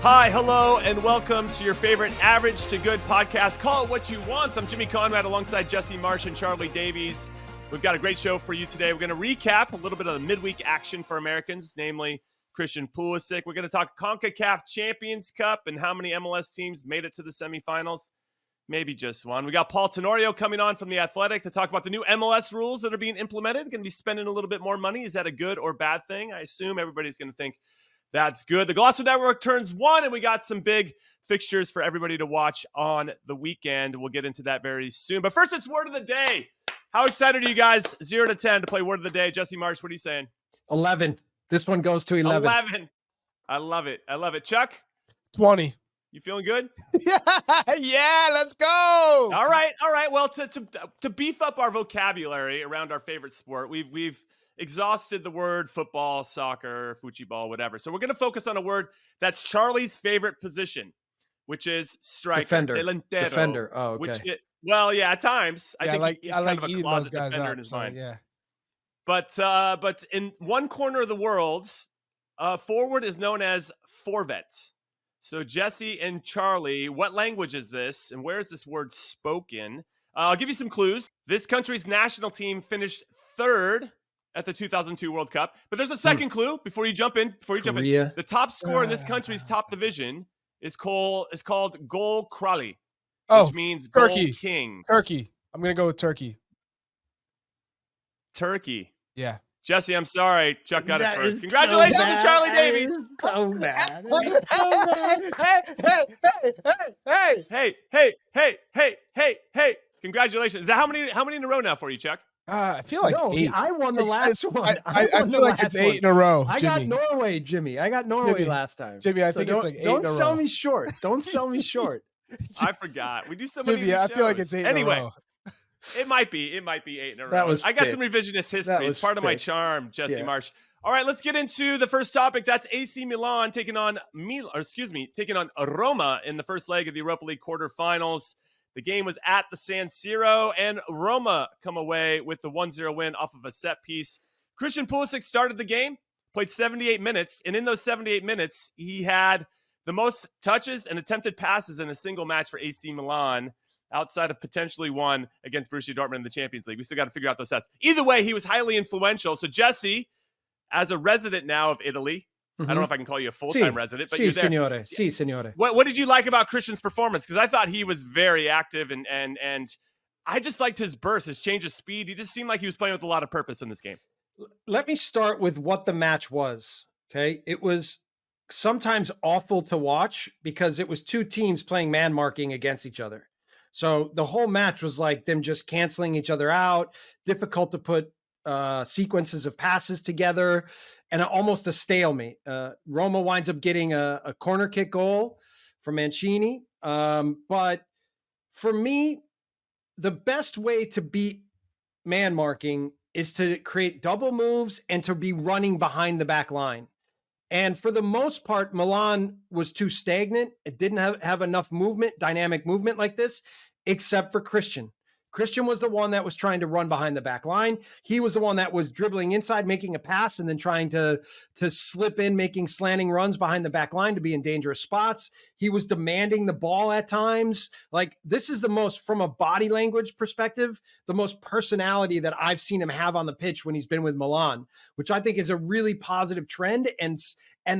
Hi, hello, and welcome to your favorite Average to Good podcast. Call it what you want. I'm Jimmy Conrad alongside Jesse Marsch and Charlie Davies. We've got a great show for you today. We're going to recap a little bit of the midweek action for Americans, namely Christian Pulisic. We're going to talk CONCACAF Champions Cup and how many MLS teams made it to the semifinals. Maybe just one. We got Paul Tenorio coming on from The Athletic to talk about the new MLS rules that are being implemented. Going to be spending a little bit more money. Is that a good or bad thing? I assume everybody's going to think that's good. The Golazo Network turns 1, and we got some big fixtures for everybody to watch on the weekend. We'll get into that very soon. But first, it's Word of the Day. How excited are you guys, 0 to 10, to play Word of the Day? Jesse Marsch, what are you saying? 11. This one goes to 11. 11. I love it. I love it. Chuck? 20. You feeling good? Yeah, let's go. All right. Well, to beef up our vocabulary around our favorite sport, we've exhausted the word football, soccer, fuchiball, whatever. So we're going to focus on a word that's Charlie's favorite position, which is striker. Defender. Delantero, Defender. Oh, okay. Well, yeah, at times. Yeah, I think he's kind of a eating closet those guys defender up, in his so, mind. yeah. But in one corner of the world, forward is known as forvet. So Jesse and Charlie, what language is this, and where is this word spoken? I'll give you some clues. This country's national team finished 3rd at the 2002 World Cup. But there's a second clue before you jump in. Korea. The top scorer in this country's top division is called Gol Krali, which means Turkey. Goal King. Turkey. I'm going to go with Turkey. Turkey. Yeah. Jesse, I'm sorry. Chuck got it first. So Congratulations to Charlie bad. Davies. So bad. Hey. Congratulations. Is that how many in a row now for you, Chuck? I feel like 8. I won the last one. I feel like it's 8 in a row, I Jimmy. got Norway, Jimmy. I got Norway Jimmy. last time. Jimmy, I think it's like 8 in a row. Don't sell me short. Don't sell me short. I forgot. We do so many Jimmy, I feel like it's 8 in a row. It might be 8 in a row. That was I got fixed. some revisionist history. It's part of my charm, Jesse Marsch. All right, let's get into the first topic. That's AC Milan taking on Roma in the first leg of the Europa League quarterfinals. The game was at the San Siro, and Roma come away with the 1-0 win off of a set piece. Christian Pulisic started the game, played 78 minutes, and in those 78 minutes, he had the most touches and attempted passes in a single match for AC Milan, outside of potentially one against Borussia Dortmund in the Champions League. We still got to figure out those stats. Either way, he was highly influential. So, Jesse, as a resident now of Italy, I don't know if I can call you a full-time resident, but you're there. Signore. What did you like about Christian's performance? Because I thought he was very active, and I just liked his burst, his change of speed. He just seemed like he was playing with a lot of purpose in this game. Let me start with what the match was, okay? It was sometimes awful to watch because it was two teams playing man marking against each other. So the whole match was like them just canceling each other out, difficult to put sequences of passes together, and almost a stalemate. Roma winds up getting a corner kick goal from Mancini. But for me, the best way to beat man marking is to create double moves and to be running behind the back line. And for the most part, Milan was too stagnant. It didn't have enough movement, dynamic movement like this, except for Christian. Christian was the one that was trying to run behind the back line. He was the one that was dribbling inside, making a pass, and then trying to slip in, making slanting runs behind the back line to be in dangerous spots. He was demanding the ball at times. Like, this is the most, from a body language perspective, the most personality that I've seen him have on the pitch when he's been with Milan, which I think is a really positive trend, and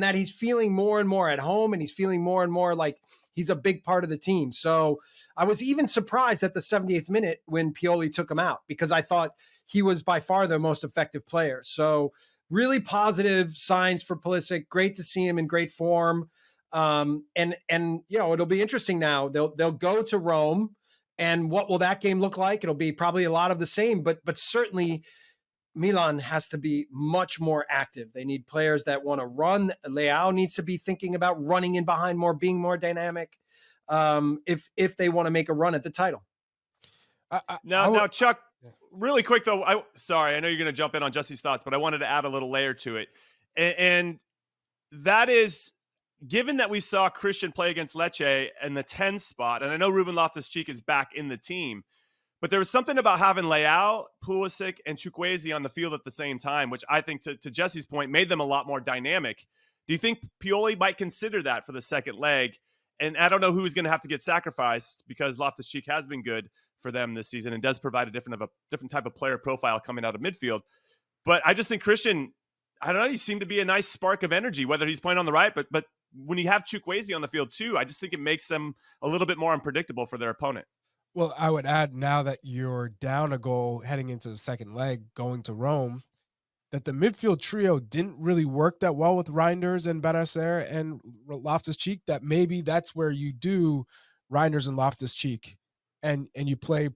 that he's feeling more and more at home, and he's feeling more and more like he's a big part of the team. So I was even surprised at the 78th minute when Pioli took him out, because I thought he was by far the most effective player. So really positive signs for Pulisic. Great to see him in great form. And you know, it'll be interesting now. They'll go to Rome, and what will that game look like? It'll be probably a lot of the same, but certainly Milan has to be much more active. They need players that want to run. Leao needs to be thinking about running in behind more, being more dynamic, if they want to make a run at the title. Now, Chuck, really quick though. I know you're going to jump in on Jesse's thoughts, but I wanted to add a little layer to it, and that is, given that we saw Christian play against Lecce in the 10 spot, and I know Ruben Loftus-Cheek is back in the team, but there was something about having Leao, Pulisic, and Chukwueze on the field at the same time, which I think, to Jesse's point, made them a lot more dynamic. Do you think Pioli might consider that for the second leg? And I don't know who's going to have to get sacrificed, because Loftus-Cheek has been good for them this season and does provide a different type of player profile coming out of midfield. But I just think Christian, I don't know, he seemed to be a nice spark of energy, whether he's playing on the right, but when you have Chukwueze on the field too, I just think it makes them a little bit more unpredictable for their opponent. Well, I would add, now that you're down a goal heading into the second leg going to Rome, that the midfield trio didn't really work that well with Reinders and Benacer and Loftus-Cheek, that maybe that's where you do Reinders and Loftus-Cheek and you play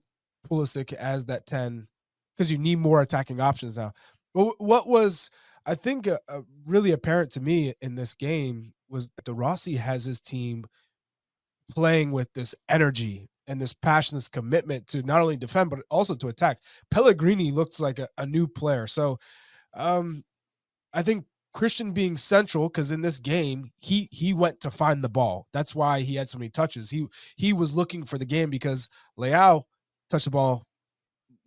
Pulisic as that 10, because you need more attacking options now. But what was, I think, really apparent to me in this game was that De Rossi has his team playing with this energy and this passion, this commitment to not only defend, but also to attack. Pellegrini looks like a new player. So I think Christian being central, because in this game, he went to find the ball. That's why he had so many touches. He was looking for the game, because Leao touched the ball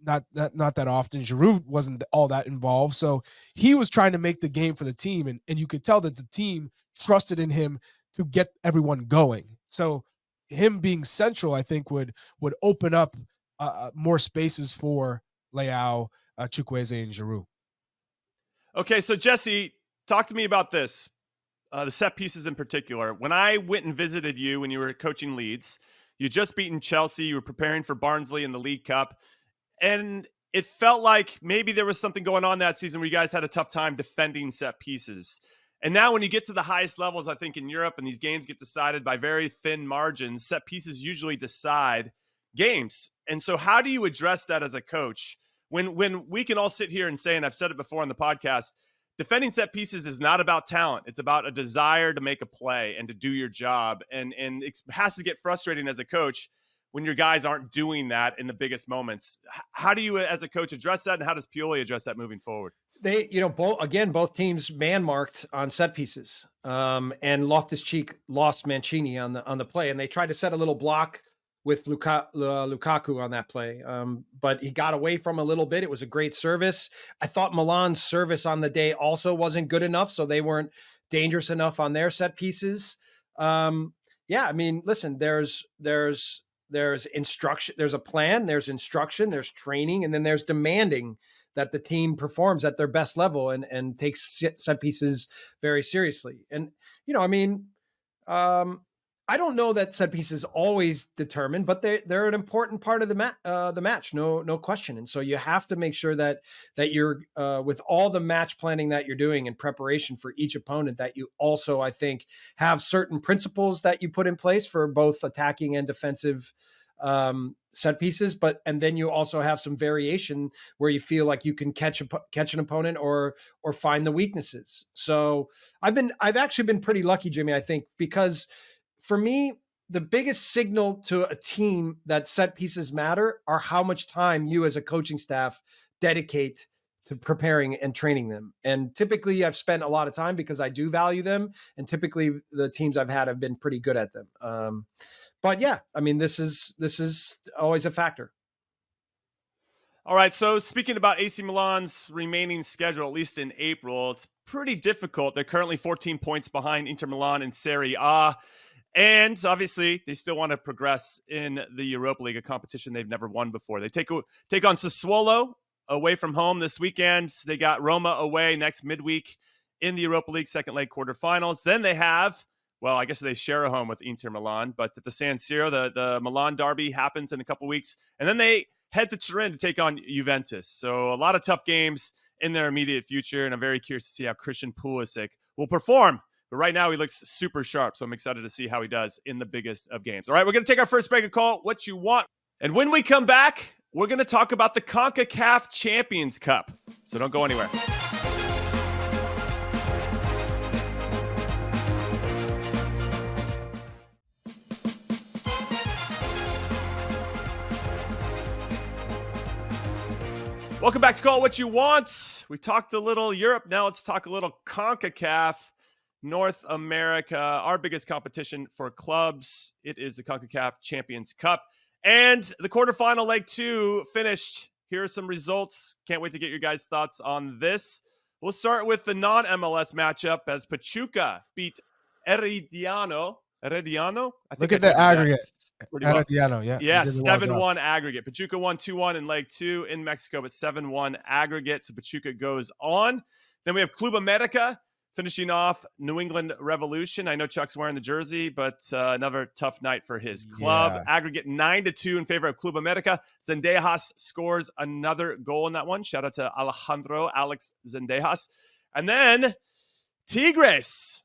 not that often. Giroud wasn't all that involved. So he was trying to make the game for the team. And you could tell that the team trusted in him to get everyone going. So him being central, I think, would open up more spaces for Leao, Chukwueze, and Giroud. Okay, so Jesse, talk to me about this, the set pieces in particular. When I went and visited you when you were coaching Leeds, you just beaten Chelsea, you were preparing for Barnsley in the League Cup, and it felt like maybe there was something going on that season where you guys had a tough time defending set pieces. And now when you get to the highest levels, I think in Europe, and these games get decided by very thin margins, set pieces usually decide games. And so how do you address that as a coach? When we can all sit here and say, and I've said it before on the podcast, defending set pieces is not about talent. It's about a desire to make a play and to do your job. And it has to get frustrating as a coach when your guys aren't doing that in the biggest moments. How do you, as a coach, address that, and how does Pioli address that moving forward? They, both teams man marked on set pieces, and Loftus-Cheek lost Mancini on the play, and they tried to set a little block with Lukaku on that play, but he got away from a little bit. It was a great service. I thought Milan's service on the day also wasn't good enough, so they weren't dangerous enough on their set pieces. Yeah, I mean, listen, there's instruction, there's a plan, there's instruction, there's training, and then there's demanding that the team performs at their best level and takes set pieces very seriously. And, I don't know that set pieces always determine, but they're an important part of the match, no question. And so you have to make sure that you're with all the match planning that you're doing in preparation for each opponent, that you also, I think, have certain principles that you put in place for both attacking and defensive set pieces, and then you also have some variation where you feel like you can catch an opponent or find the weaknesses. So I've actually been pretty lucky, Jimmy, I think, because for me, the biggest signal to a team that set pieces matter are how much time you as a coaching staff dedicate to preparing and training them. And typically I've spent a lot of time because I do value them. And typically the teams I've had have been pretty good at them. But yeah, I mean, this is always a factor. All right, so speaking about AC Milan's remaining schedule, at least in April, it's pretty difficult. They're currently 14 points behind Inter Milan in Serie A. And obviously, they still want to progress in the Europa League, a competition they've never won before. They take on Sassuolo away from home this weekend. They got Roma away next midweek in the Europa League second leg quarterfinals. Then they have, well, I guess they share a home with Inter Milan, but at the San Siro, the Milan derby happens in a couple weeks. And then they head to Turin to take on Juventus. So a lot of tough games in their immediate future, and I'm very curious to see how Christian Pulisic will perform. But right now, he looks super sharp, so I'm excited to see how he does in the biggest of games. All right, we're going to take our first break and call it What You Want. And when we come back, we're going to talk about the CONCACAF Champions Cup. So don't go anywhere. Welcome back to Call It What You Want. We talked a little Europe. Now let's talk a little CONCACAF. North America, our biggest competition for clubs. It is the CONCACAF Champions Cup. And the quarterfinal leg 2 finished. Here are some results. Can't wait to get your guys' thoughts on this. We'll start with the non-MLS matchup as Pachuca beat Herediano. Herediano? I think Look at the aggregate. pretty well. Herediano, yeah. Yeah, he did a well job. 7-1 aggregate. Pachuca won 2-1 in leg 2 in Mexico, but 7-1 aggregate. So Pachuca goes on. Then we have Club America finishing off New England Revolution. I know Chuck's wearing the jersey, but another tough night for his club. Yeah. Aggregate 9-2 in favor of Club America. Zendejas scores another goal in that one. Shout out to Alex Zendejas. And then Tigres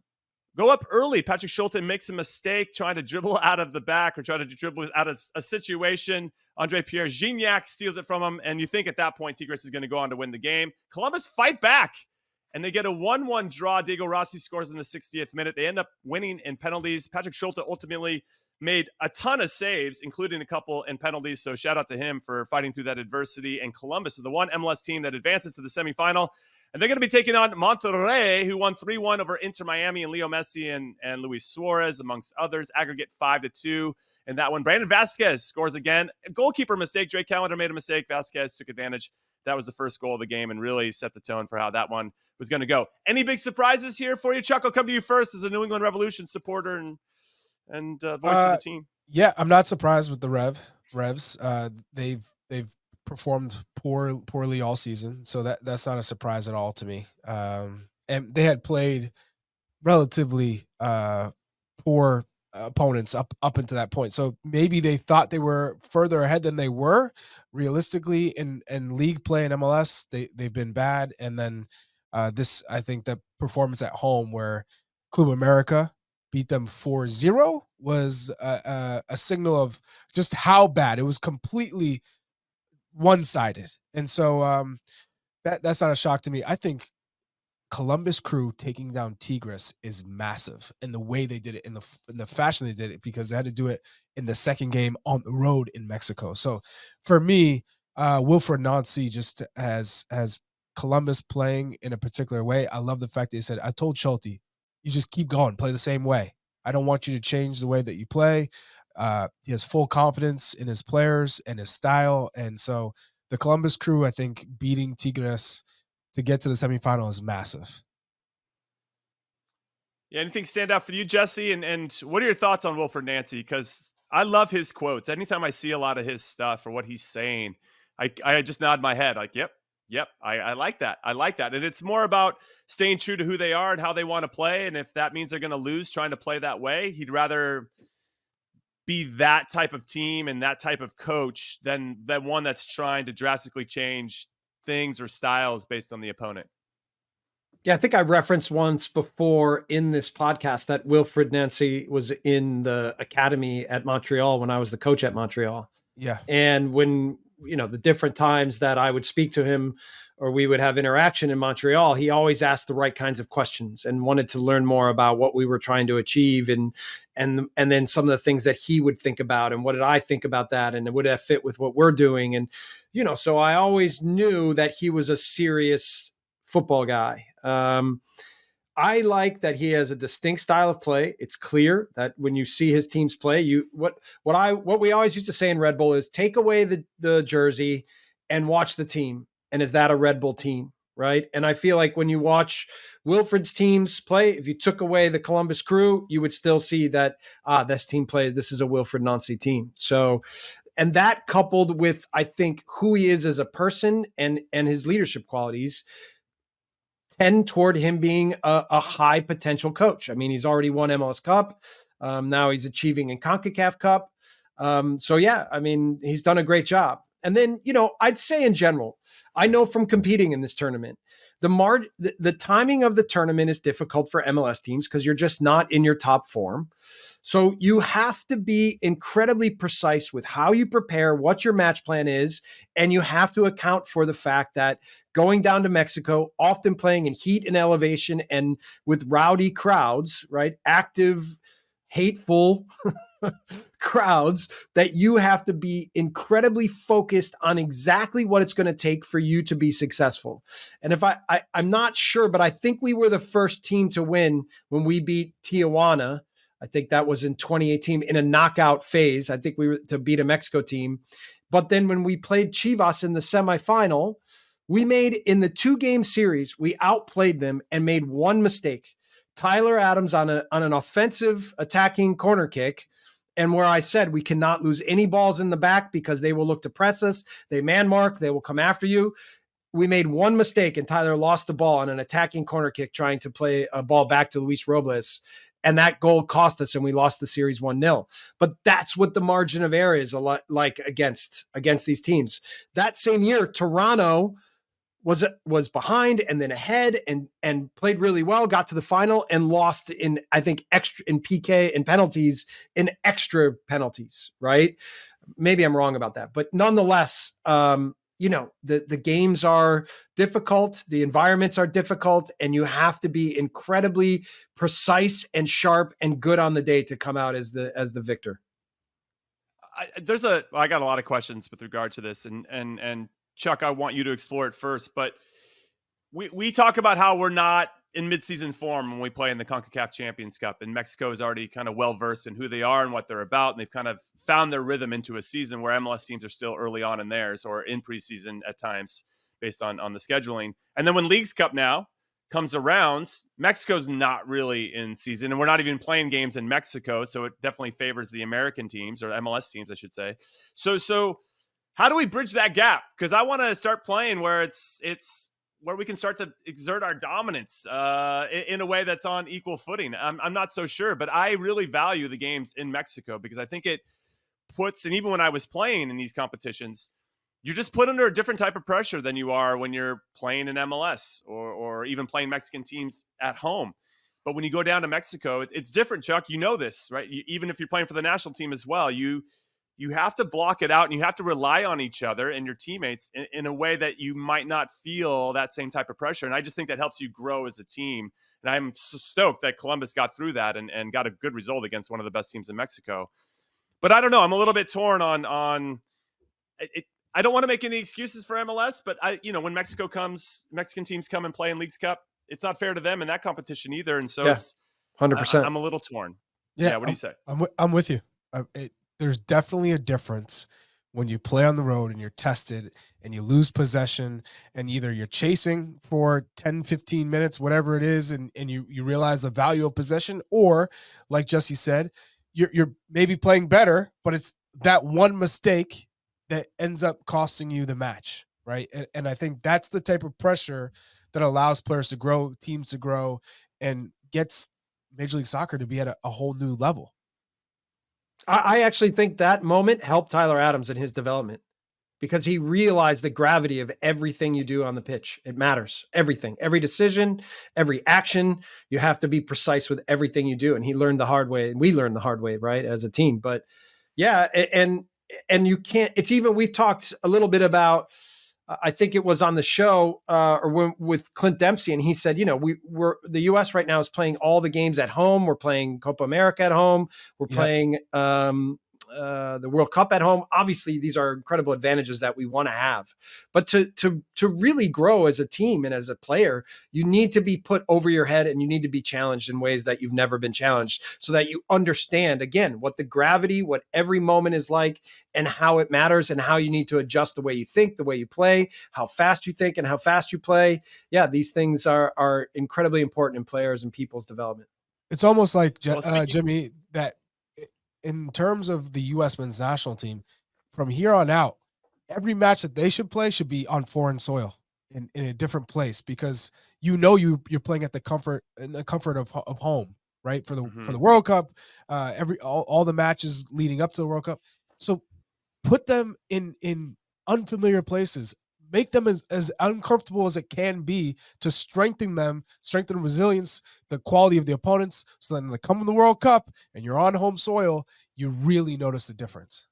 go up early. Patrick Schulte makes a mistake trying to dribble out of the back or trying to dribble out of a situation. Andre Pierre Gignac steals it from him, and you think at that point Tigres is going to go on to win the game. Columbus fight back, and they get a 1-1 draw. Diego Rossi scores in the 60th minute. They end up winning in penalties. Patrick Schulte ultimately made a ton of saves, including a couple in penalties, so shout out to him for fighting through that adversity. And Columbus is the one MLS team that advances to the semifinal. And they're going to be taking on Monterrey, who won 3-1 over Inter Miami and Leo Messi and Luis Suarez, amongst others. Aggregate 5-2 in that one. Brandon Vasquez scores again. A goalkeeper mistake. Drake Callender made a mistake. Vasquez took advantage. That was the first goal of the game and really set the tone for how that one was going to go. Any big surprises here for you, Chuck? I'll come to you first as a New England Revolution supporter and voice of the team. Yeah, I'm not surprised with the Revs. They've performed poorly all season, so that's not a surprise at all to me. And they had played relatively poor opponents up until that point, so maybe they thought they were further ahead than they were. Realistically, in league play in MLS, they've been bad, and then this, I think, the performance at home where Club America beat them 4-0 was a signal of just how bad it was. Completely one-sided. And so that's not a shock to me. I think Columbus Crew taking down Tigres is massive, and the way they did it, in the fashion they did it, because they had to do it in the second game on the road in Mexico. So for me, Wilfried Nancy just has Columbus playing in a particular way. I love the fact that he said, I told Schulte, you just keep going, play the same way. I don't want you to change the way that you play. He has full confidence in his players and his style. And so the Columbus Crew, I think, beating Tigres to get to the semifinal is massive. Yeah, anything stand out for you, Jesse? And what are your thoughts on Wilfried Nancy? Because I love his quotes. Anytime I see a lot of his stuff or what he's saying, I just nod my head like, yep, I like that. I like that. And it's more about staying true to who they are and how they want to play. And if that means they're going to lose trying to play that way, he'd rather be that type of team and that type of coach than one that's trying to drastically change things or styles based on the opponent. Yeah, I think I referenced once before in this podcast that Wilfried Nancy was in the academy at Montreal when I was the coach at Montreal. Yeah. And when, the different times that I would speak to him or we would have interaction in Montreal, he always asked the right kinds of questions and wanted to learn more about what we were trying to achieve and then some of the things that he would think about and what did I think about that and would that fit with what we're doing. And, so I always knew that he was a serious football guy. I like that he has a distinct style of play. It's clear that when you see his teams play, what we always used to say in Red Bull is take away the jersey and watch the team. And is that a Red Bull team? Right. And I feel like when you watch Wilfried's teams play, if you took away the Columbus Crew, you would still see that, this team played, this is a Wilfried Nancy team. So, and that coupled with, I think, who he is as a person and his leadership qualities tend toward him being a high potential coach. I mean, he's already won MLS Cup. Now he's achieving in CONCACAF Cup. So yeah, I mean, he's done a great job. And then, I'd say in general, I know from competing in this tournament, the timing of the tournament is difficult for MLS teams because you're just not in your top form. So you have to be incredibly precise with how you prepare, what your match plan is, and you have to account for the fact that going down to Mexico, often playing in heat and elevation and with rowdy crowds, right? Active, hateful crowds, that you have to be incredibly focused on exactly what it's going to take for you to be successful. And if I'm not sure, but I think we were the first team to win when we beat Tijuana. I think that was in 2018 in a knockout phase. I think we were to beat a Mexico team. But then when we played Chivas in the semifinal, We made in the 2-game series, we outplayed them and made one mistake. Tyler Adams on an offensive attacking corner kick. And where I said we cannot lose any balls in the back because they will look to press us. They man mark. They will come after you. We made one mistake and Tyler lost the ball on an attacking corner kick trying to play a ball back to Luis Robles. And that goal cost us and we lost the series 1-0. But that's what the margin of error is a lot like against these teams. That same year, Toronto was behind and then ahead and played really well, got to the final and lost in, I think, extra in PK and penalties, in extra penalties, right? Maybe I'm wrong about that, but nonetheless, the games are difficult, the environments are difficult, and you have to be incredibly precise and sharp and good on the day to come out as the victor. I got a lot of questions with regard to this, and Chuck, I want you to explore it first, but we talk about how we're not in midseason form when we play in the CONCACAF Champions Cup, and Mexico is already kind of well-versed in who they are and what they're about, and they've kind of found their rhythm into a season where MLS teams are still early on in theirs or in preseason at times based on the scheduling. And then when Leagues Cup now comes around, Mexico's not really in season, and we're not even playing games in Mexico, so it definitely favors the American teams, or MLS teams, I should say. So how do we bridge that gap? Because I want to start playing where it's where we can start to exert our dominance in a way that's on equal footing. I'm not so sure, but I really value the games in Mexico because I think it puts, and even when I was playing in these competitions, you're just put under a different type of pressure than you are when you're playing in MLS or even playing Mexican teams at home. But when you go down to Mexico, it's different, Chuck. You know this, right? Even if you're playing for the national team as well, you have to block it out and you have to rely on each other and your teammates in a way that you might not feel that same type of pressure. And I just think that helps you grow as a team. And I'm so stoked that Columbus got through that and got a good result against one of the best teams in Mexico. But I don't know. I'm a little bit torn on it. I don't want to make any excuses for MLS, but when Mexican teams come and play in Leagues Cup, it's not fair to them in that competition either. And so it's 100%. I'm a little torn. Yeah. What do you say? I'm with you. There's definitely a difference when you play on the road and you're tested and you lose possession and either you're chasing for 10, 15 minutes, whatever it is, and you realize the value of possession, or like Jesse said, you're maybe playing better, but it's that one mistake that ends up costing you the match, right? And I think that's the type of pressure that allows players to grow, teams to grow, and gets Major League Soccer to be at a whole new level. I actually think that moment helped Tyler Adams in his development because he realized the gravity of everything you do on the pitch. It matters. Everything, every decision, every action, you have to be precise with everything you do. And he learned the hard way, and we learned the hard way, right, as a team. But yeah, and you can't, it's even, we've talked a little bit about, I think it was on the show with Clint Dempsey, and he said, we're the U.S. right now is playing all the games at home. We're playing Copa America at home. We're playing the World Cup at home. Obviously, these are incredible advantages that we want to have. But to really grow as a team and as a player, you need to be put over your head and you need to be challenged in ways that you've never been challenged so that you understand, again, what the gravity, what every moment is like and how it matters and how you need to adjust the way you think, the way you play, how fast you think and how fast you play. Yeah, these things are incredibly important in players and people's development. It's almost like, Jimmy, that in terms of the U.S. men's national team, from here on out, every match that they should play should be on foreign soil in a different place because you're playing at the comfort of home, right? For the World Cup, all the matches leading up to the World Cup. So put them in unfamiliar places. Make them as uncomfortable as it can be to strengthen resilience, the quality of the opponents. So then when they come in the World Cup and you're on home soil, you really notice the difference.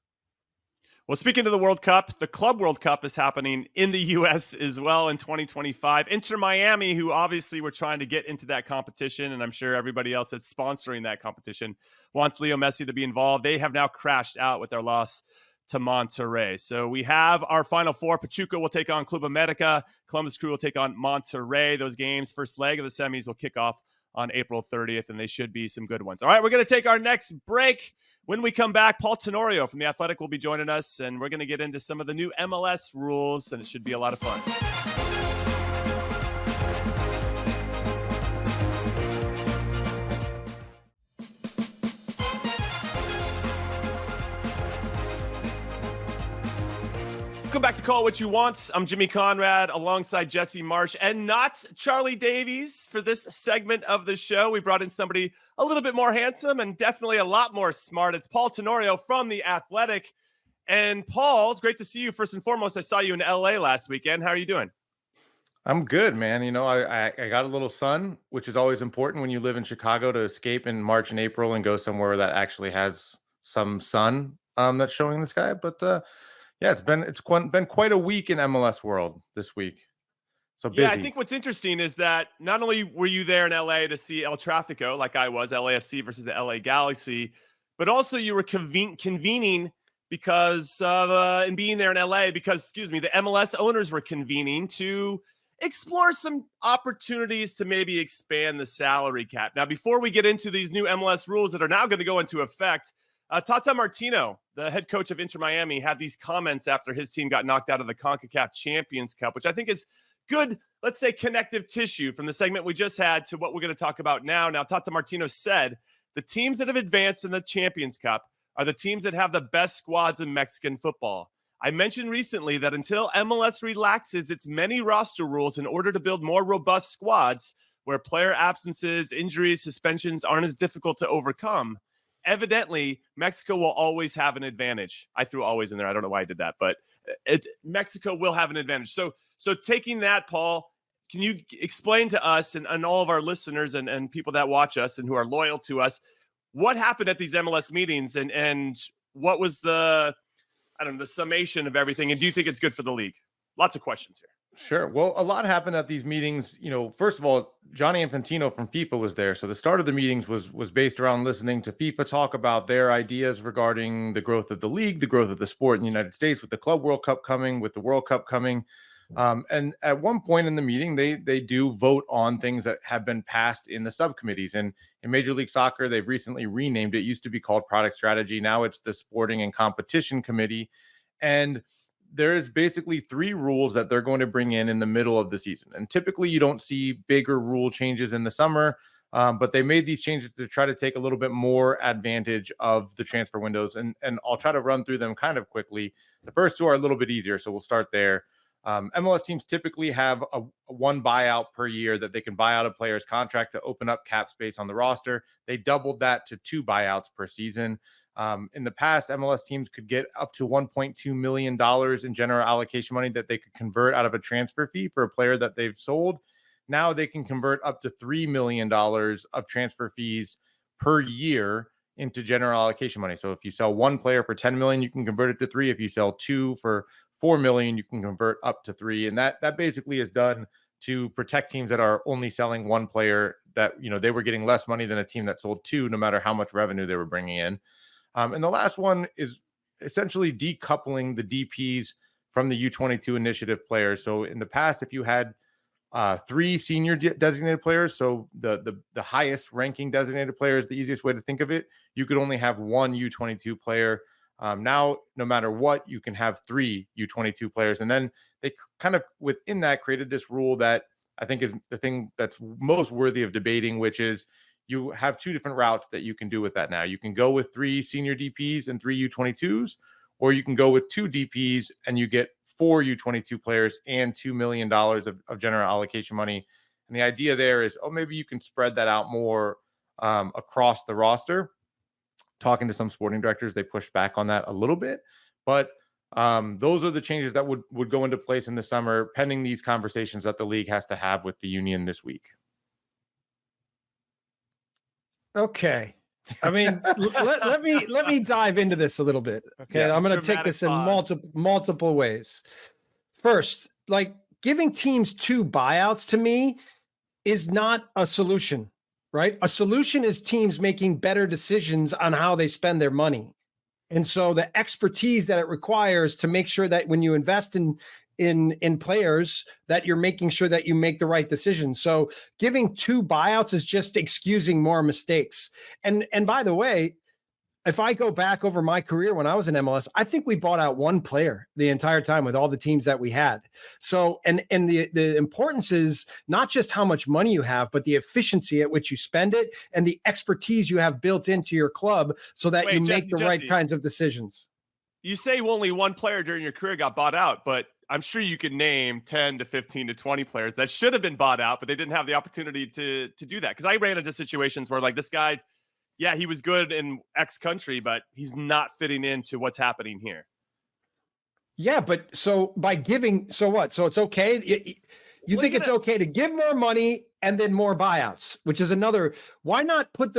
Well, speaking of the World Cup, the Club World Cup is happening in the U.S. as well in 2025. Inter Miami, who obviously were trying to get into that competition, and I'm sure everybody else that's sponsoring that competition wants Leo Messi to be involved. They have now crashed out with their loss to Monterrey. So we have our final four. Pachuca will take on Club America. Columbus Crew will take on Monterrey. Those games, first leg of the semis, will kick off on April 30th, and they should be some good ones. All right, we're going to take our next break. When we come back, Paul Tenorio from The Athletic will be joining us, and we're going to get into some of the new MLS rules, and it should be a lot of fun. Welcome back to Call It What You Want. I'm Jimmy Conrad alongside Jesse Marsch and not Charlie Davies for this segment of the show. We brought in somebody a little bit more handsome and definitely a lot more smart. It's Paul Tenorio from The Athletic. And Paul, it's great to see you. First and foremost, I saw you in LA last weekend. How are you doing? I'm good, man. You know, I got a little sun, which is always important when you live in Chicago, to escape in March and April and go somewhere that actually has some sun that's showing the sky. But yeah, it's been quite a week in MLS world this week. So busy. Yeah, I think what's interesting is that not only were you there in LA to see El Tráfico, like I was, LAFC versus the LA Galaxy, but also you were convening because in being there in LA, because, the MLS owners were convening to explore some opportunities to maybe expand the salary cap. Now, before we get into these new MLS rules that are now going to go into effect, Tata Martino, the head coach of Inter Miami, had these comments after his team got knocked out of the CONCACAF Champions Cup, which I think is good, let's say, connective tissue from the segment we just had to what we're going to talk about now. Now, Tata Martino said the teams that have advanced in the Champions Cup are the teams that have the best squads in Mexican football. I mentioned recently that until MLS relaxes its many roster rules in order to build more robust squads where player absences, injuries, suspensions aren't as difficult to overcome, evidently Mexico will always have an advantage. I threw always in there. I don't know why I did that, but Mexico will have an advantage. So taking that, Paul, can you explain to us and all of our listeners and people that watch us and who are loyal to us, what happened at these MLS meetings and what was the summation of everything? And do you think it's good for the league? Lots of questions here. Sure. Well, a lot happened at these meetings. You know, first of all, Gianni Infantino from FIFA was there. So the start of the meetings was based around listening to FIFA talk about their ideas regarding the growth of the league, the growth of the sport in the United States, with the Club World Cup coming, with the World Cup coming. And at one point in the meeting, they do vote on things that have been passed in the subcommittees. And in Major League Soccer, they've recently renamed it. It used to be called Product Strategy. Now it's the Sporting and Competition Committee. And there's basically 3 rules that they're going to bring in the middle of the season. And typically you don't see bigger rule changes in the summer, but they made these changes to try to take a little bit more advantage of the transfer windows. And I'll try to run through them kind of quickly. The first 2 are a little bit easier, so we'll start there. MLS teams typically have a 1 buyout per year that they can buy out a player's contract to open up cap space on the roster. They doubled that to 2 buyouts per season. In the past, MLS teams could get up to $1.2 million in general allocation money that they could convert out of a transfer fee for a player that they've sold. Now they can convert up to $3 million of transfer fees per year into general allocation money. So if you sell 1 player for $10 million, you can convert it to 3. If you sell 2 for $4 million, you can convert up to 3. And that basically is done to protect teams that are only selling 1 player, that, you know, they were getting less money than a team that sold 2, no matter how much revenue they were bringing in. And the last one is essentially decoupling the DPs from the U22 initiative players. So in the past, if you had 3 senior designated players, so the highest ranking designated player is the easiest way to think of it, you could only have 1 U22 player. Now, no matter what, you can have 3 U22 players. And then they kind of within that created this rule that I think is the thing that's most worthy of debating, which is you have 2 different routes that you can do with that now. You can go with 3 senior DPs and 3 U22s, or you can go with 2 DPs and you get 4 U22 players and $2 million of general allocation money. And the idea there is, maybe you can spread that out more across the roster. Talking to some sporting directors, they pushed back on that a little bit, but those are the changes that would go into place in the summer, pending these conversations that the league has to have with the union this week. Okay. I mean, let me dive into this a little bit. Okay. Yeah, I'm going to take this in multiple ways. First, like giving teams 2 buyouts to me is not a solution, right? A solution is teams making better decisions on how they spend their money. And so the expertise that it requires to make sure that when you invest in players, that you're making sure that you make the right decisions. So giving 2 buyouts is just excusing more mistakes. And by the way, if I go back over my career when I was in MLS, I think we bought out 1 player the entire time with all the teams that we had. So, and the importance is not just how much money you have, but the efficiency at which you spend it and the expertise you have built into your club so that you make the right kinds of decisions. you say only one player during your career got bought out, but I'm sure you could name 10 to 15 to 20 players that should have been bought out, but they didn't have the opportunity to do that. Because I ran into situations where, like, this guy, yeah, he was good in X country, but he's not fitting into what's happening here. Yeah, but so by giving, so what? So it's okay. You think it's okay to give more money and then more buyouts, which is another. Why not put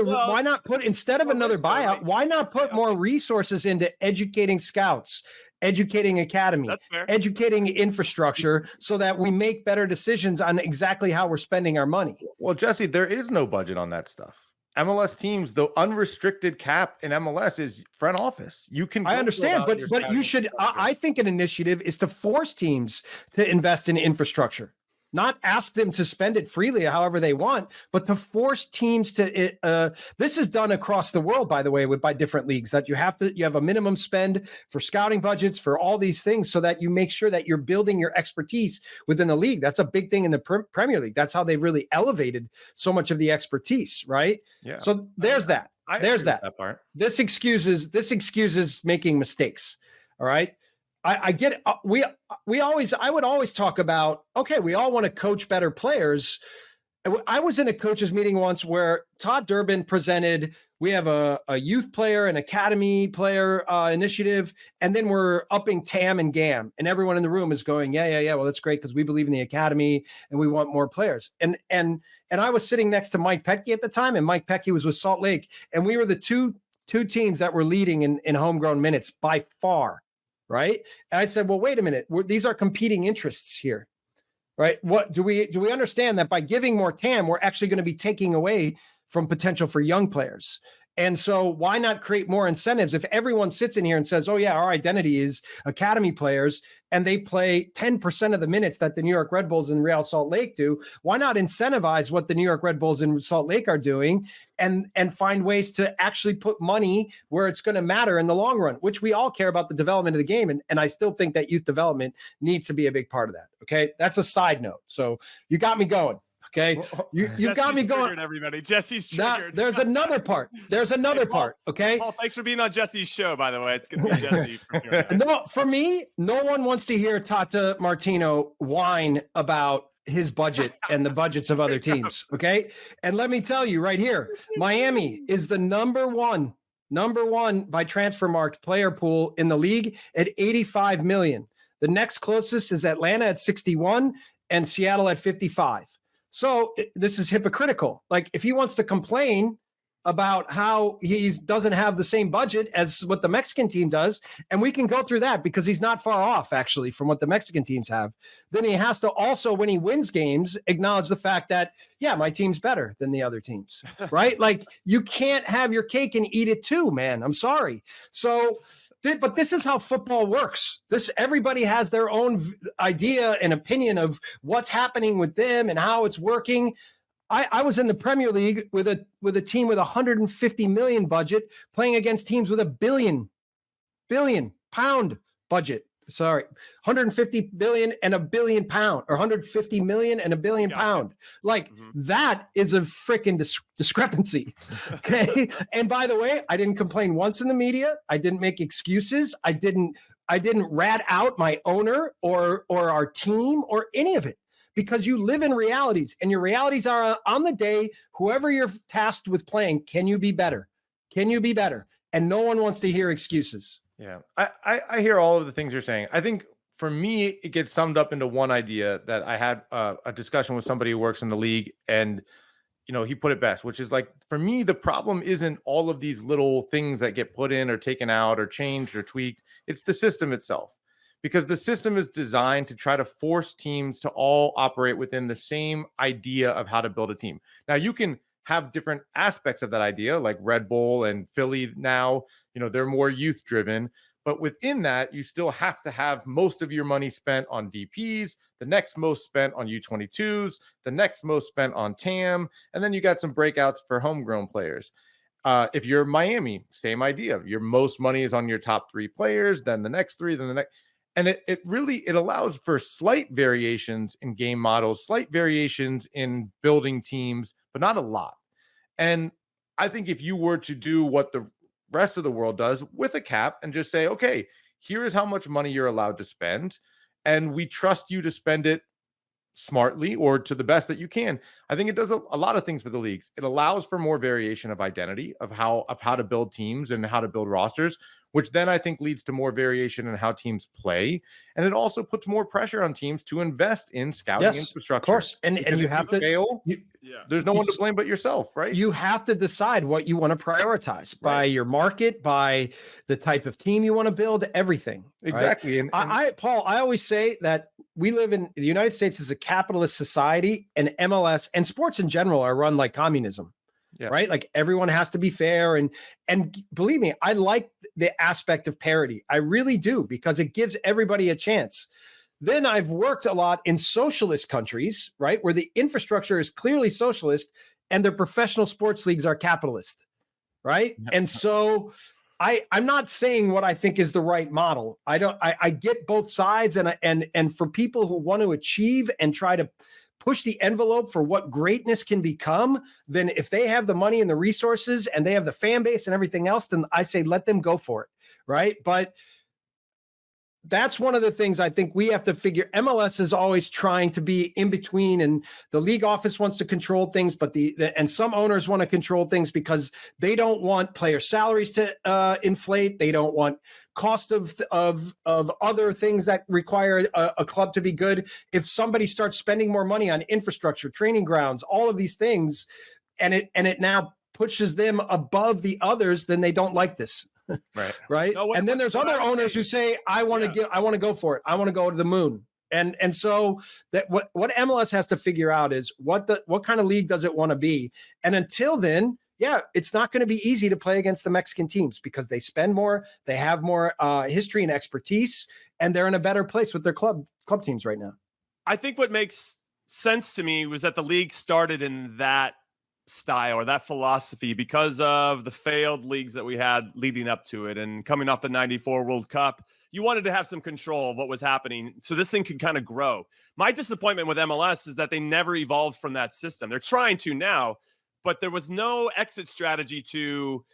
instead of another buyout? Right? Why not put more resources into educating scouts, educating academy, educating infrastructure, so that we make better decisions on exactly how we're spending our money? Well, Jesse, there is no budget on that stuff. MLS teams, the unrestricted cap in MLS is front office. You can. I understand, but you should. I think an initiative is to force teams to invest in infrastructure, not ask them to spend it freely, however they want, but to force teams to. This is done across the world, by the way, by different leagues. That you have a minimum spend for scouting budgets, for all these things, so that you make sure that you're building your expertise within the league. That's a big thing in the Premier League. That's how they've really elevated so much of the expertise, right? Yeah. So there's that. There's that part. This excuses making mistakes. All right. I get it. I would always talk about, okay, we all want to coach better players. I was in a coaches meeting once where Todd Durbin presented, we have a youth player, an academy player initiative, and then we're upping TAM and GAM. And everyone in the room is going, yeah. Well, that's great because we believe in the academy and we want more players. And I was sitting next to Mike Petke at the time, and Mike Petke was with Salt Lake. And we were the two teams that were leading in homegrown minutes by far. Right. And I said, well, wait a minute. These are competing interests here. Right. What do we understand that by giving more TAM, we're actually going to be taking away from potential for young players? And so why not create more incentives? If everyone sits in here and says, oh, yeah, our identity is academy players, and they play 10% of the minutes that the New York Red Bulls and Real Salt Lake do, why not incentivize what the New York Red Bulls and Salt Lake are doing and find ways to actually put money where it's going to matter in the long run, which we all care about the development of the game. And I still think that youth development needs to be a big part of that. Okay. That's a side note. So you got me going. Okay. You got me going. Everybody. Jesse's triggered. There's another part. Part. Okay. Paul, thanks for being on Jesse's show, by the way. It's going to be Jesse. From here. No, for me, no one wants to hear Tata Martino whine about his budget and the budgets of other teams. Okay. And let me tell you right here, Miami is the number one by Transfermarkt player pool in the league at 85 million. The next closest is Atlanta at 61 and Seattle at 55. So this is hypocritical. Like, if he wants to complain about how he doesn't have the same budget as what the Mexican team does, and we can go through that because he's not far off actually from what the Mexican teams have, then he has to also, when he wins games, acknowledge the fact that, yeah, my team's better than the other teams, right? Like, you can't have your cake and eat it too, man. I'm sorry. So, but this is how football works. Everybody has their own idea and opinion of what's happening with them and how it's working. I was in the Premier League with a team with 150 million budget playing against teams with $1 billion pound budget. Sorry, 150 billion and £1 billion, or 150 million and £1 billion pound. Like, that is a freaking discrepancy. Okay. And by the way, I didn't complain once in the media. I didn't make excuses. I didn't rat out my owner or our team or any of it, because you live in realities, and your realities are on the day, whoever you're tasked with playing, can you be better? Can you be better? And no one wants to hear excuses. Yeah, I hear all of the things you're saying. I think for me, it gets summed up into one idea that I had a discussion with somebody who works in the league, and he put it best, which is like, for me, the problem isn't all of these little things that get put in or taken out or changed or tweaked. It's the system itself, because the system is designed to try to force teams to all operate within the same idea of how to build a team. Now, you can have different aspects of that idea, like Red Bull and Philly now, they're more youth driven, but within that, you still have to have most of your money spent on DPs, the next most spent on U22s, the next most spent on TAM, and then you got some breakouts for homegrown players. If you're Miami, same idea. Your most money is on your top 3 players, then the next 3, then the next. And it really allows for slight variations in game models, slight variations in building teams, but not a lot. And I think if you were to do what the rest of the world does with a cap and just say, okay, here is how much money you're allowed to spend, and we trust you to spend it smartly or to the best that you can. I think it does a lot of things for the leagues. It allows for more variation of identity of how to build teams and how to build rosters, which then I think leads to more variation in how teams play. And it also puts more pressure on teams to invest in scouting infrastructure. Of course. And you have to fail. There's no one to blame but yourself, right? You have to decide what you want to prioritize by your market, by the type of team you want to build, everything. Exactly. Right? And Paul, I always say that we live in the United States is a capitalist society, and MLS and sports in general are run like communism. Yeah. Right. Like everyone has to be fair. And believe me, I like the aspect of parity. I really do, because it gives everybody a chance. Then I've worked a lot in socialist countries, right, where the infrastructure is clearly socialist and their professional sports leagues are capitalist. Right. Yeah. And so I'm not saying what I think is the right model. I get both sides, and for people who want to achieve and try to push the envelope for what greatness can become, then if they have the money and the resources and they have the fan base and everything else, then I say, let them go for it. Right. But that's one of the things I think we have to figure. MLS is always trying to be in between, and the league office wants to control things, but and some owners want to control things because they don't want player salaries to inflate. They don't want cost of other things that require a club to be good. If somebody starts spending more money on infrastructure, training grounds, all of these things, and it now pushes them above the others, then they don't like this. Right. No, and then there's other owners who say, I want to go for it. I want to go to the moon. And so that what MLS has to figure out is what kind of league does it want to be? And until then, it's not going to be easy to play against the Mexican teams because they spend more, they have more history and expertise, and they're in a better place with their club teams right now. I think what makes sense to me was that the league started in that style or that philosophy because of the failed leagues that we had leading up to it, and coming off the 94 World Cup, you wanted to have some control of what was happening so this thing could kind of grow. My disappointment with MLS is that they never evolved from that system. They're trying to now, but there was no exit strategy to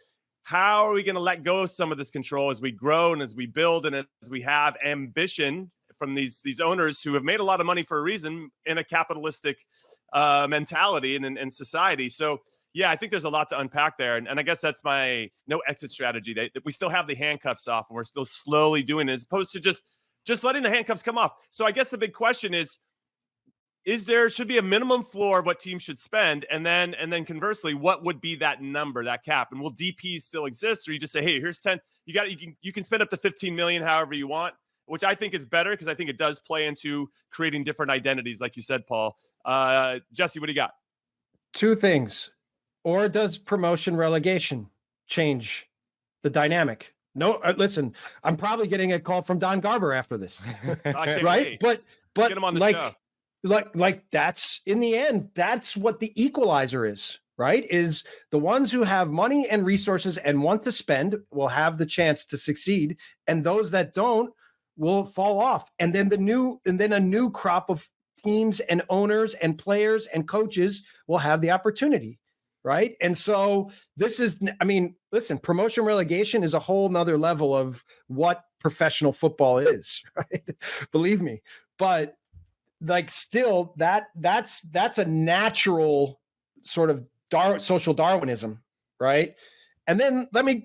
how are we going to let go of some of this control as we grow and as we build and as we have ambition from these owners who have made a lot of money for a reason in a capitalistic mentality and society. So I think there's a lot to unpack there. And I guess that's my no exit strategy. That we still have the handcuffs off and we're still slowly doing it as opposed to just letting the handcuffs come off. So I guess the big question is there should be a minimum floor of what teams should spend? And then conversely, what would be that number, that cap? And will DPs still exist? Or you just say, hey, here's 10, you can spend up to 15 million, however you want, which I think is better because I think it does play into creating different identities. Like you said, Paul. Jesse, what do you got? Two things. Or does promotion relegation change the dynamic? No, listen, I'm probably getting a call from Don Garber after this, right? Wait. But get him on the show. Like that's in the end, that's what the equalizer is, right? Is the ones who have money and resources and want to spend will have the chance to succeed, and those that don't will fall off. And then a new crop of teams and owners and players and coaches will have the opportunity, right? And so listen, promotion relegation is a whole nother level of what professional football is, right? Believe me. But like still that's a natural sort of social Darwinism, right? And then let me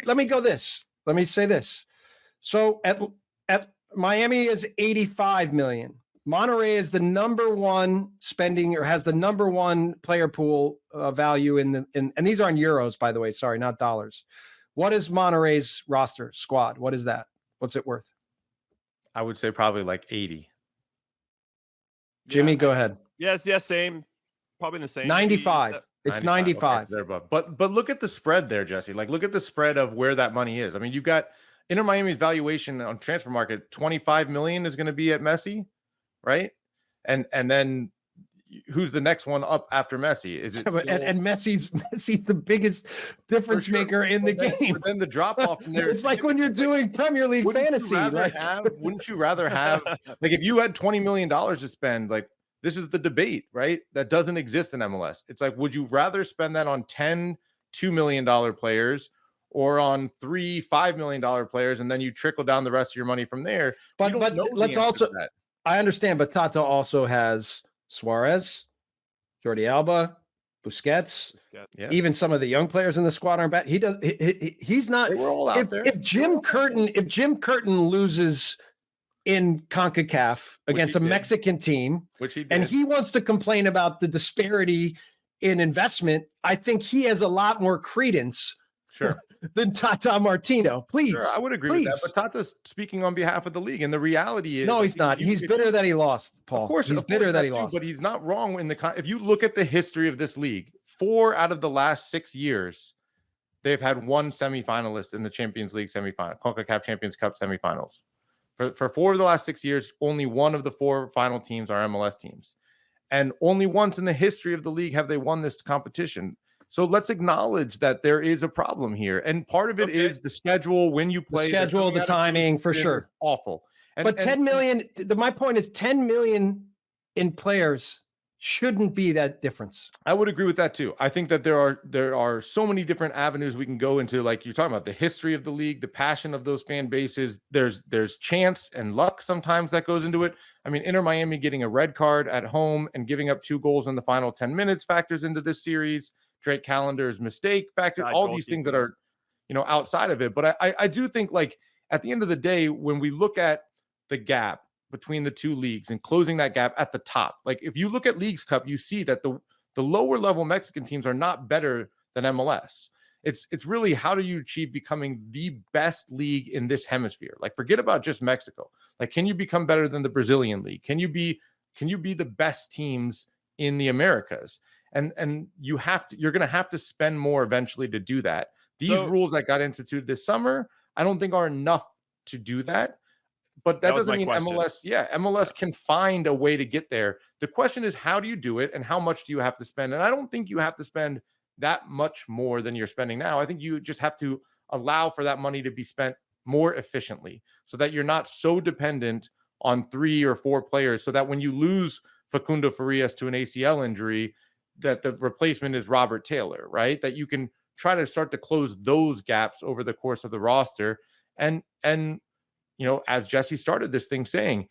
say this. So at Miami is 85 million. Monterrey is the number one spending or has the number one player pool value and these are in euros, by the way. Sorry, not dollars. What is Monterrey's roster squad? What is that? What's it worth? I would say probably like 80. Jimmy, go ahead. Yes, same. Probably the same. 95. It's 95. Okay, so but look at the spread there, Jesse. Like look at the spread of where that money is. I mean, you've got Inter Miami's valuation on transfer market, 25 million is going to be at Messi, right? And then who's the next one up after Messi? Is it and Messi's the biggest difference maker in the game. But then the drop off from there. It's like when you're doing Premier League fantasy. Wouldn't you rather have like if you had $20 million to spend, like this is the debate, right? That doesn't exist in MLS. It's like, would you rather spend that on 10 $2 million players or on 3 $5 million players, and then you trickle down the rest of your money from there. But let's also, I understand, but Tata also has Suarez, Jordi Alba, Busquets. Yeah. Even some of the young players in the squad aren't bad. He does. He's not. They were all out there. If Jim Curtin loses in CONCACAF against a Mexican team, which he did, and he wants to complain about the disparity in investment, I think he has a lot more credence. Sure. Than Tata Martino. Please. Sure, I would agree with that. But Tata's speaking on behalf of the league. And the reality is, no, he's not. He's bitter that he lost, Paul. Of course, he's bitter that he lost. But he's not wrong if you look at the history of this league, 4 out of the last 6 years, they've had one semifinalist in the Champions League semifinal, CONCACAF Champions Cup semifinals. For 4 of the last 6 years, only one of the 4 final teams are MLS teams. And only once in the history of the league have they won this competition. So let's acknowledge that there is a problem here. And part of it is the schedule, when you play. The schedule, the timing, for sure. Awful. But 10 million, my point is 10 million in players shouldn't be that difference. I would agree with that too. I think that there are so many different avenues we can go into, like you're talking about, the history of the league, the passion of those fan bases. There's chance and luck sometimes that goes into it. I mean, Inter Miami getting a red card at home and giving up 2 goals in the final 10 minutes factors into this series. Drake Calendar's mistake factor, all these things that are, outside of it. But I do think, like, at the end of the day, when we look at the gap between the 2 leagues and closing that gap at the top, like if you look at Leagues Cup, you see that the lower level Mexican teams are not better than MLS. It's really, how do you achieve becoming the best league in this hemisphere? Like, forget about just Mexico. Like, can you become better than the Brazilian league? Can you be the best teams in the Americas? And you're going to have to spend more eventually to do that. These rules that got instituted this summer, I don't think are enough to do that. But that doesn't mean MLS can find a way to get there. The question is, how do you do it and how much do you have to spend? And I don't think you have to spend that much more than you're spending now. I think you just have to allow for that money to be spent more efficiently so that you're not so dependent on 3 or 4 players, so that when you lose Facundo Farias to an ACL injury, that the replacement is Robert Taylor, right? That you can try to start to close those gaps over the course of the roster. And as Jesse started this thing saying,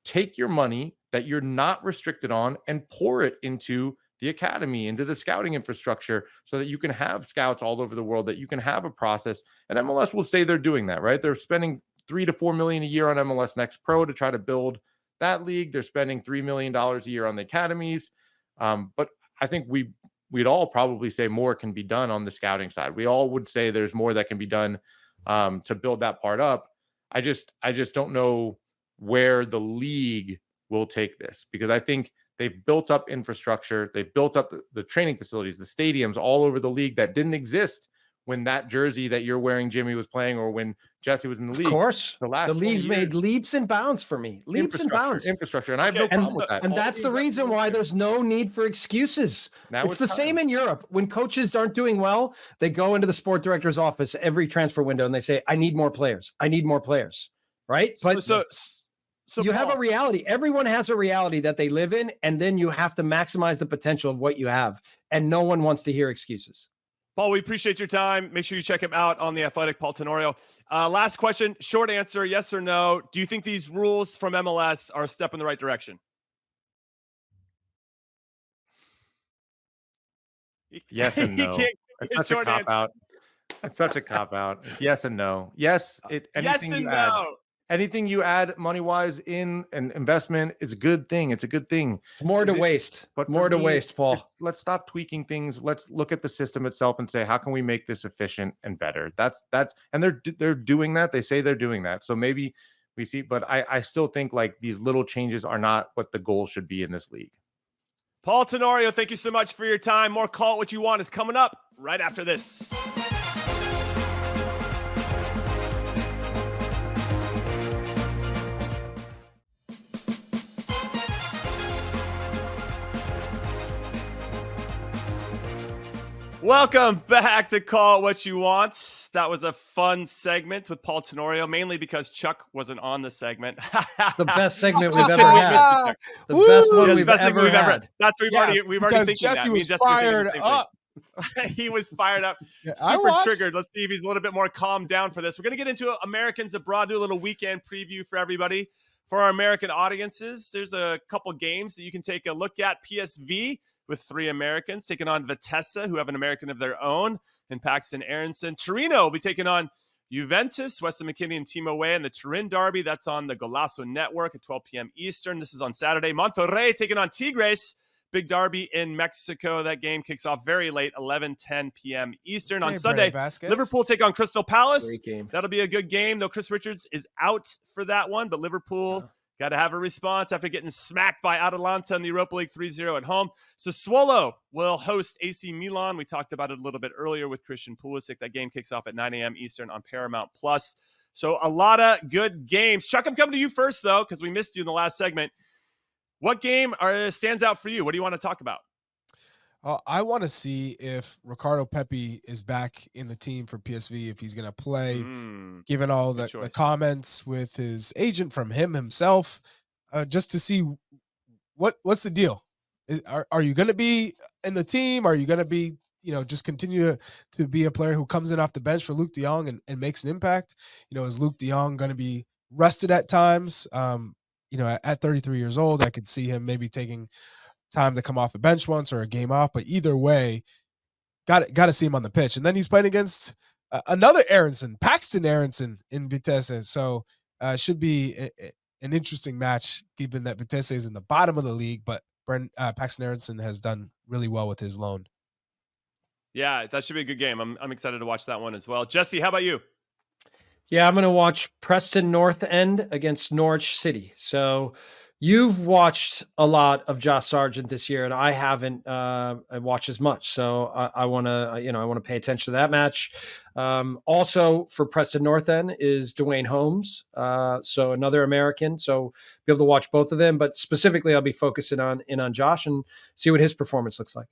take your money that you're not restricted on and pour it into the academy, into the scouting infrastructure, so that you can have scouts all over the world, that you can have a process. And MLS will say they're doing that, right? They're spending $3 to $4 million a year on MLS Next Pro to try to build that league. They're spending $3 million a year on the academies. But I think we'd all probably say more can be done on the scouting side. We all would say there's more that can be done to build that part up. I just don't know where the league will take this, because I think they've built up infrastructure. They've built up the training facilities, the stadiums all over the league that didn't exist when that jersey that you're wearing, Jimmy, was playing, or when Jesse was in the league. Of course. The league's made leaps and bounds for me. Leaps and bounds. Infrastructure. And I have no problem with that. And that's the reason why there's no need for excuses. It's the same in Europe. When coaches aren't doing well, they go into the sport director's office every transfer window and they say, I need more players. I need more players. Right? But so you have a reality. Everyone has a reality that they live in, and then you have to maximize the potential of what you have. And no one wants to hear excuses. Paul, we appreciate your time. Make sure you check him out on The Athletic, Paul Tenorio. Last question, short answer, yes or no. Do you think these rules from MLS are a step in the right direction? Yes and no. It's such a cop-out. It's such a cop-out. Yes and no. Yes, anything you add money-wise in an investment is a good thing. It's a good thing. It's more to waste. But more to waste, Paul. Let's stop tweaking things. Let's look at the system itself and say, how can we make this efficient and better? And they're doing that. They say they're doing that. So maybe we see, but I still think like these little changes are not what the goal should be in this league. Paul Tenorio, thank you so much for your time. More Call It What You Want is coming up right after this. Welcome back to Call It What You Want. That was a fun segment with Paul Tenorio, mainly because Chuck wasn't on the segment. The best segment we've ever had. The best one we've ever had. That's we've already thinking Jesse that. was fired up. He was fired up, Yeah, super triggered. Let's see if he's a little bit more calmed down for this. We're going to get into Americans abroad, do a little weekend preview for everybody. For our American audiences, there's a couple games that you can take a look at. PSV with 3 Americans taking on Vitesse, who have an American of their own, and Paxton Aronson. Torino will be taking on Juventus, Weston McKennie and Timo Way in the Turin Derby. That's on the Golazo Network at 12 p.m. Eastern. This is on Saturday. Monterrey taking on Tigres. Big derby in Mexico. That game kicks off very late, 11:10 p.m. Eastern. On Sunday, Liverpool take on Crystal Palace. Great game. That'll be a good game, though Chris Richards is out for that one. But Liverpool got to have a response after getting smacked by Atalanta in the Europa League 3-0 at home. Sassuolo will host AC Milan. We talked about it a little bit earlier with Christian Pulisic. That game kicks off at 9 a.m. Eastern on Paramount+. So a lot of good games. Chuck, I'm coming to you first, though, because we missed you in the last segment. What game stands out for you? What do you want to talk about? I want to see if Ricardo Pepi is back in the team for PSV, if he's going to play, given all the comments with his agent from himself, just to see what's the deal. Are you going to be in the team? Are you going to be, just continue to be a player who comes in off the bench for Luke de Jong and makes an impact? Is Luke de Jong going to be rested at times? At 33 years old, I could see him maybe taking time to come off the bench once or a game off. But either way, got to see him on the pitch. And then he's playing against another Aronson, Paxton Aronson in Vitesse. So should be an interesting match, given that Vitesse is in the bottom of the league. But Paxton Aronson has done really well with his loan. Yeah, that should be a good game. I'm excited to watch that one as well. Jesse, how about you? Yeah, I'm going to watch Preston North End against Norwich City. So you've watched a lot of Josh Sargent this year, and I haven't watched as much. So I want to, pay attention to that match. Also for Preston North End is Dwayne Holmes. So another American. So be able to watch both of them, but specifically I'll be focusing on Josh and see what his performance looks like.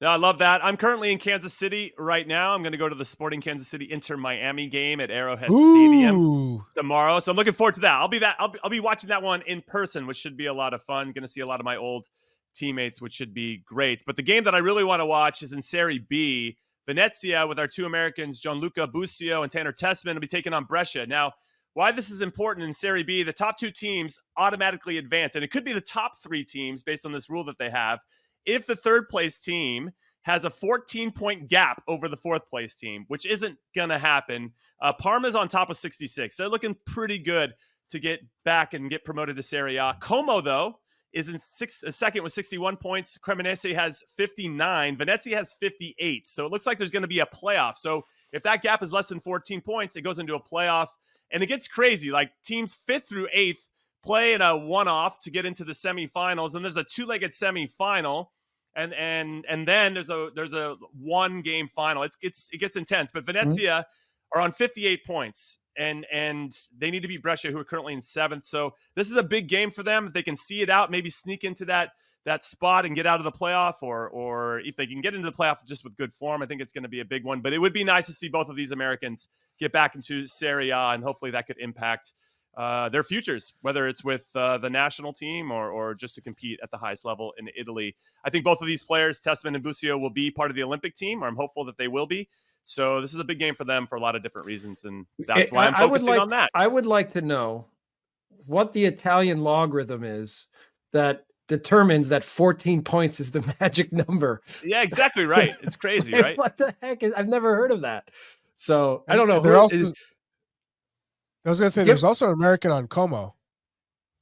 No, I love that. I'm currently in Kansas City right now. I'm going to go to the Sporting Kansas City Inter Miami game at Arrowhead Stadium tomorrow. So I'm looking forward to that. I'll be watching that one in person, which should be a lot of fun. Going to see a lot of my old teammates, which should be great. But the game that I really want to watch is in Serie B. Venezia with our 2 Americans, Gianluca Busio and Tanner Tessman, will be taking on Brescia. Now, why this is important in Serie B, the top 2 teams automatically advance. And it could be the top 3 teams based on this rule that they have. If the 3rd place team has a 14-point gap over the 4th place team, which isn't going to happen, Parma's on top of 66. They're looking pretty good to get back and get promoted to Serie A. Como, though, is in second with 61 points. Cremonese has 59. Venezia has 58. So it looks like there's going to be a playoff. So if that gap is less than 14 points, it goes into a playoff. And it gets crazy. Like teams 5th through 8th play in a one-off to get into the semifinals. And there's a 2-legged semifinal. And then there's a 1-game final. It gets intense. But Venezia are on 58 points, and they need to beat Brescia, who are currently in 7th. So this is a big game for them. If they can see it out, maybe sneak into that spot and get out of the playoff, or if they can get into the playoff just with good form, I think it's going to be a big one. But it would be nice to see both of these Americans get back into Serie A, and hopefully that could impact their futures, whether it's with the national team or just to compete at the highest level in Italy. I think both of these players, Tessman and Busio, will be part of the Olympic team, or I'm hopeful that they will be. So this is a big game for them for a lot of different reasons, and that's why I'm focusing on that. I would like to know what the Italian logarithm is that determines that 14 points is the magic number. Yeah, exactly right. It's crazy, right? What the heck? I've never heard of that. So I don't know. I was going to say, there's also an American on Como.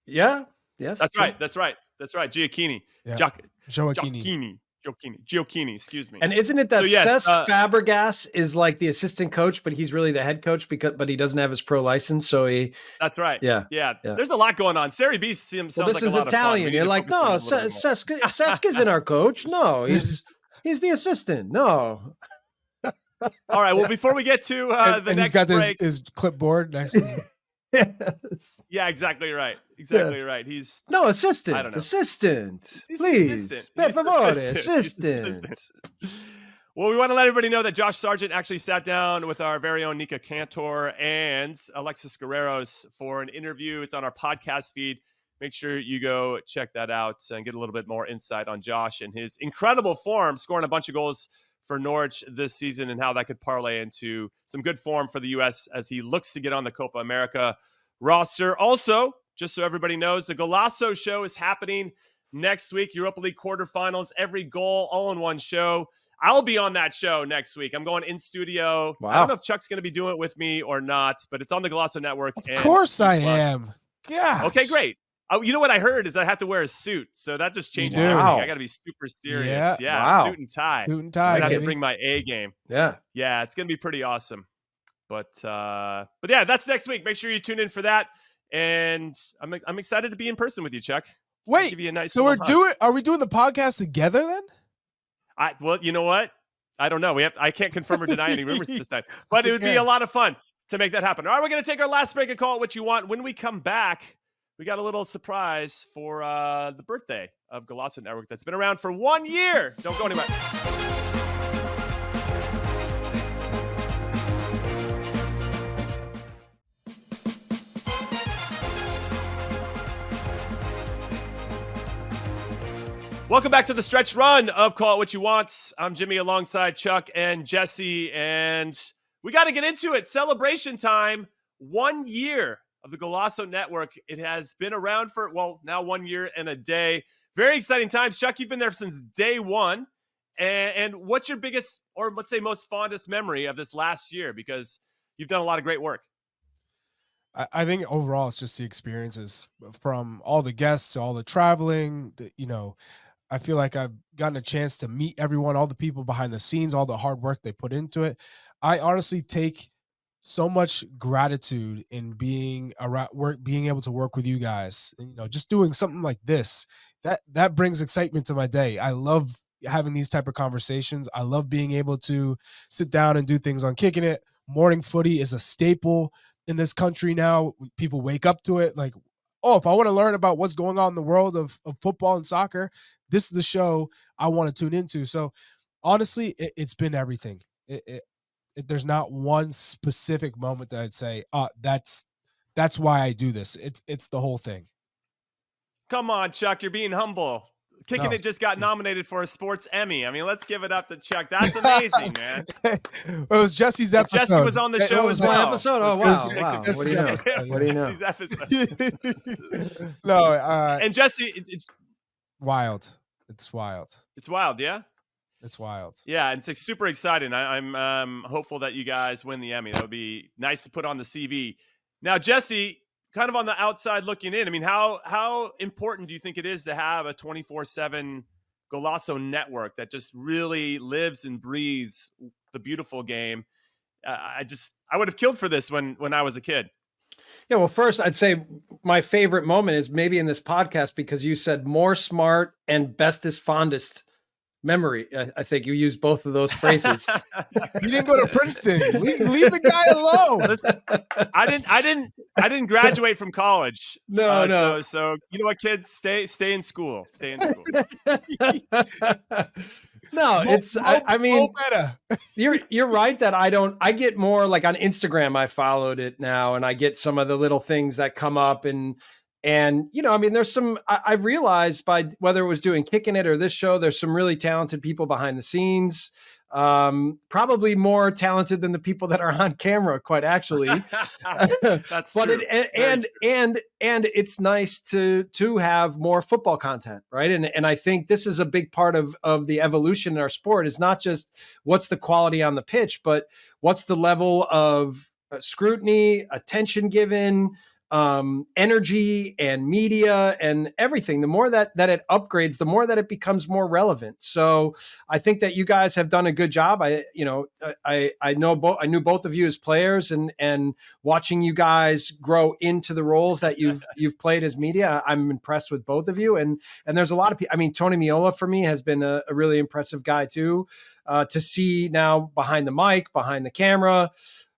Yeah. Yes. That's right. Giacchini. Yeah. Gioacchini, excuse me. And isn't it that Cesc Fabregas is like the assistant coach, but he's really the head coach but he doesn't have his pro license, so he. That's right. Yeah. There's a lot going on. Serie B sounds like a lot of fun. This is Italian. You're like, no, Cesc isn't our coach. No, he's the assistant. No. All right. Well, before we get to the next break, break, his clipboard next to him. Yes. Yeah, exactly right. Right. He's assistant. I don't know. Assistant, please. Per favore, assistant. Well, we want to let everybody know that Josh Sargent actually sat down with our very own Nika Cantor and Alexis Guerreros for an interview. It's on our podcast feed. Make sure you go check that out and get a little bit more insight on Josh and his incredible form, scoring a bunch of goals for Norwich this season and how that could parlay into some good form for the U.S. as he looks to get on the Copa America roster. Also, just so everybody knows, the Golazo show is happening next week. Europa League quarterfinals, every goal, all in one show. I'll be on that show next week. I'm going in studio. Wow. I don't know if Chuck's going to be doing it with me or not, but it's on the Golazo Network. Of course I am. Gosh. Okay, great. Oh, you know what I heard is I have to wear a suit, so that just changes do. everything. Wow. I got to be super serious. Yeah, Wow. suit and tie. Suit and I tie. have to baby. bring my A game. Yeah. Yeah, it's gonna be pretty awesome. But yeah, that's next week. Make sure you tune in for that. And I'm excited to be in person with you, Chuck. Wait, Give you a nice so little hug. are we doing the podcast together then? Well, you know what? I don't know. I can't confirm or deny any rumors this time, but it would be a lot of fun to make that happen. All right, we're gonna take our last break and call it what you want. When we come back, we got a little surprise for the birthday of Golazo Network that's been around for 1 year. Don't go anywhere. Welcome back to the stretch run of Call It What You Want. I'm Jimmy alongside Chuck and Jesse, and we got to get into it. Celebration time. 1 year of the Golazo Network. It has been around for, well, now 1 year and a day. Very exciting times. Chuck, you've been there since day one. And what's your biggest, or let's say most fondest memory of this last year? Because you've done a lot of great work. I think overall it's just the experiences from all the guests to all the traveling. I feel like I've gotten a chance to meet everyone, all the people behind the scenes, all the hard work they put into it. I honestly take so much gratitude in being around work, being able to work with you guys, and, just doing something like this, that brings excitement to my day. I love having these type of conversations. I love being able to sit down and do things on Kicking It. Morning footy is a staple in this country now. People wake up to it like, oh, if I want to learn about what's going on in the world of football and soccer, this is the show I want to tune into. So honestly, it's been everything. There's not one specific moment that I'd say, that's why I do this. It's the whole thing. Come on, Chuck, you're being humble. Kicking It just got nominated for a sports Emmy. I mean, let's give it up to Chuck. That's amazing, man. It was Jesse's episode. Jesse was on the show as well. Episode? Oh, wow. Wow. Jesse's What do you know? episode. What do you know? Jesse's episode. No, And Jesse, wild. It's wild. it's wild, yeah? It's wild. Yeah, and it's like super exciting. I'm hopeful that you guys win the Emmy. That would be nice to put on the CV. Now, Jesse, kind of on the outside looking in, I mean, how important do you think it is to have a 24/7 Golazo network that just really lives and breathes the beautiful game? I would have killed for this when I was a kid. Yeah, well, first, I'd say my favorite moment is maybe in this podcast because you said more smart and bestest fondest memory. I think you used both of those phrases. You didn't go to Princeton. Leave the guy alone. Listen, I didn't graduate from college. No. So you know what, kids, stay in school. Stay in school. No, it's I mean, better. you're right that I get more like on Instagram. I followed it now, and I get some of the little things that come up, and I mean, there's some I've realized by whether it was doing Kicking It or this show, there's some really talented people behind the scenes. Probably more talented than the people that are on camera, quite actually. That's but true. And it's nice to have more football content, right? And I think this is a big part of the evolution in our sport. Is not just what's the quality on the pitch, but what's the level of scrutiny, attention given, energy and media and everything. The more that it upgrades, the more that it becomes more relevant. So I think that you guys have done a good job. I knew both of you as players, and watching you guys grow into the roles that you've played as media, I'm impressed with both of you. And there's a lot of people. I mean, Tony Meola for me has been a really impressive guy too, to see now behind the mic, behind the camera,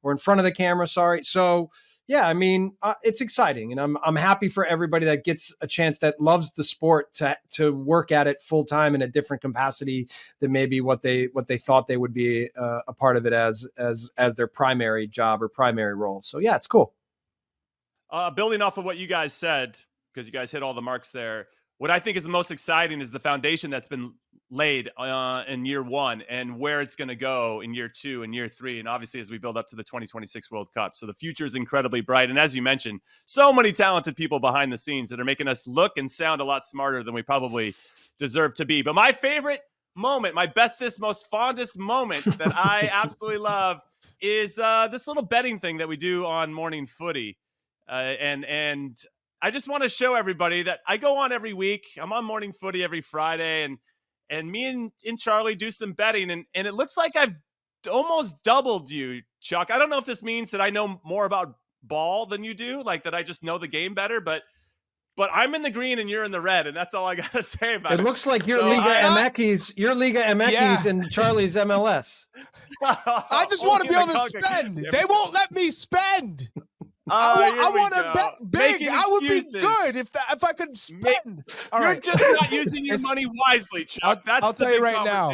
or in front of the camera. Sorry. So yeah, I mean, it's exciting, and I'm happy for everybody that gets a chance, that loves the sport, to work at it full time in a different capacity than maybe what they thought they would be a part of it as their primary job or primary role. So yeah, it's cool. Building off of what you guys said, because you guys hit all the marks there. What I think is the most exciting is the foundation that's been laid in year 1 and where it's going to go in year 2 and year 3. And obviously, as we build up to the 2026 World Cup. So the future is incredibly bright. And as you mentioned, so many talented people behind the scenes that are making us look and sound a lot smarter than we probably deserve to be. But my favorite moment, my bestest, most fondest moment that I absolutely love is this little betting thing that we do on Morning Footy. And I just want to show everybody that I go on every week. I'm on Morning Footy every Friday, and me and Charlie do some betting, and it looks like I've almost doubled you, Chuck. I don't know if this means that I know more about ball than you do, like that I just know the game better, but I'm in the green and you're in the red, and that's all I gotta say about it. It looks like your Liga MX and Charlie's MLS. I just want to be able to spend. They won't let me spend. I want to bet big. I would be good if I could spend. All right. You're just not using your money wisely, Chuck. I'll tell you right now.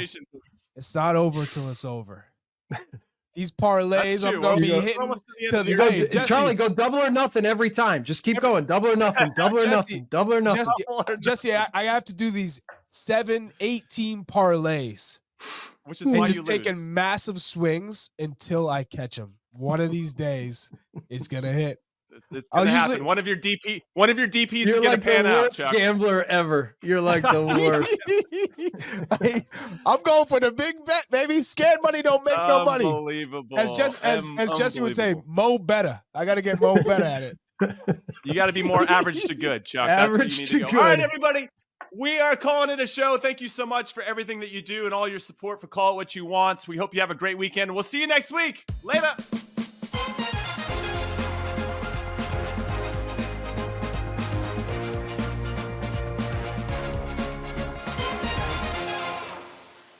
It's not over till it's over. These parlays, I'm going to be hitting to the way. Charlie, go double or nothing every time. Just keep going. Double or nothing. Double or nothing. Double or nothing. Jesse, I have to do these 7-8 team parlays. Which is why just you taking lose. massive swings until I catch them. One of these days, it's gonna hit. It's gonna happen. One of your DPs is gonna like pan the out. worst Chuck. Gambler ever. You're like the worst. I'm going for the big bet, baby. Scared money don't make no money. Unbelievable. As Jesse would say, Mo better. I got to get Mo better at it. You got to be more average to good, Chuck. Average That's what you need to to go. All right, good. everybody. We are calling it a show. Thank you so much for everything that you do and all your support for Call It What You Want. We hope you have a great weekend. We'll see you next week. Later.